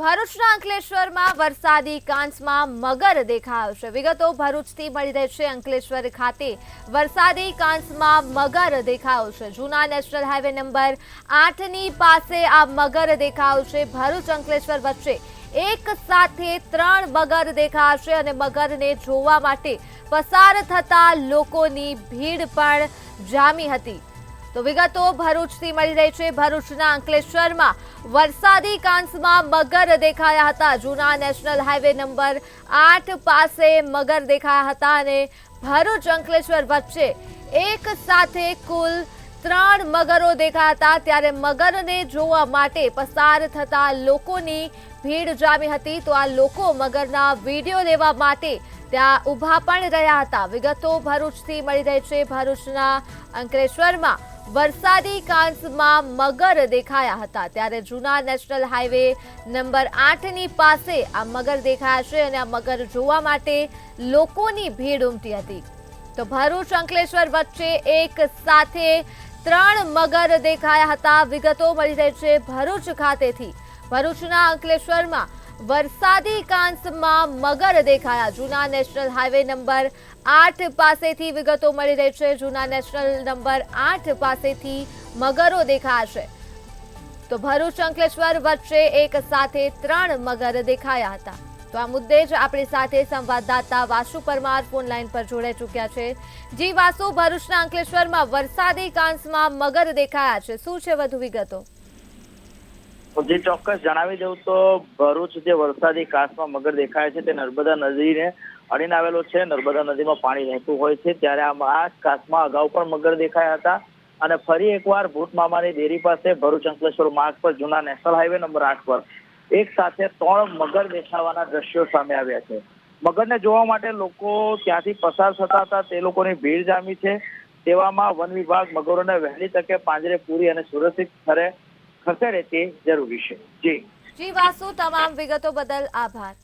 ભરૂચના અંકલેશ્વરમાં વરસાદી કાંસમાં મગર દેખાયો છે। વિગતો ભરૂચથી મળી રહી છે। અંકલેશ્વર ખાતે વરસાદી કાંસમાં મગર દેખાયો છે। જૂના નેશનલ હાઈવે નંબર 8ની પાસે આ મગર દેખાયો છે। ભરૂચ અંકલેશ્વર વચ્ચે એક સાથે 3 મગર દેખાયા છે અને મગરને જોવા માટે પસાર થતા લોકોની ભીડ પણ જામી હતી। તો વિગતો ભરૂચથી મળી રહી છે। ભરૂચના અંકલેશ્વરમાં વરસાદી કાંસમાં મગર દેખાયા હતા। જૂના નેશનલ હાઈવે નંબર 8 પાસે મગર દેખાયા હતા અને ભરૂચ અંકલેશ્વર વચ્ચે એક સાથે કુલ 3 મગરો દેખાયા હતા। ત્યારે મગરને જોવા માટે પસાર થતા લોકોની ભીડ જામી હતી। તો આ લોકો મગરના વિડીયો લેવા માટે ત્યાં ઊભા પણ રહ્યા હતા। વિગતો ભરૂચથી મળી રહી છે। ભરૂચના અંકલેશ્વરમાં વરસાદી કાંસમાં મગર દેખાયા હતા। ત્યારે જૂના નેશનલ હાઈવે નંબર 8ની પાસે આ મગર દેખાયા છે અને આ મગર જોવા માટે લોકોની ભીડ ઉમટી હતી। તો ભરૂચ અંકલેશ્વર વચ્ચે એક સાથે 3 મગર દેખાયા હતા। વિગતો મળી રહી છે ભરૂચ ખાતેથી। ભરૂચના અંકલેશ્વરમાં વરસાદી કાંસમાં મગર દેખાયા। જૂના નેશનલ હાઈવે નંબર 8 પાસેથી વિગતો મળી રહી છે। જૂના નેશનલ નંબર 8 પાસેથી મગરો દેખાયા છે। તો ભરૂચ અંકલેશ્વર વચ્ચે એક સાથે 3 મગર દેખાયા હતા। તો આ મુદ્દે જ આપણી સાથે સંવાદદાતા વાસુ પરમાર ફોન લાઈન પર જોડાઈ ચૂક્યા છે। જી વાસુ, ભરૂચના અંકલેશ્વરમાં વરસાદી કાંસમાં મગર દેખાયા છે, શું છે વધુ વિગતો? જે ચોક્કસ જણાવી દઉં તો ભરૂચ જે વરસાદી કાંસમાં મગર દેખાય છે તે નર્મદા નદીને અડીને આવેલો છે। નર્મદા નદીમાં પાણી વહેતું હોય છે ત્યારે આ કાંસમાં અગાઉ પણ મગર દેખાયા હતા અને ફરી એકવાર ભૂત મામાની ડેરી પાસે ભરૂચ અંકલેશ્વર માર્ગ પર જૂના નેશનલ હાઈવે નંબર 8 પર એક સાથે 3 મગર દેખાવાના દ્રશ્યો સામે આવ્યા છે। મગરને જોવા માટે લોકો ત્યાંથી પસાર થતા હતા, તે લોકોની ભીડ જામી છે। તેવામાં વન વિભાગ મગરોને વહેલી તકે પાંજરે પૂરી અને સુરક્ષિત સ્થળે ખસેડે તે જરૂરી છે। જી વાસુ, તમામ વિગતો બદલ આભાર।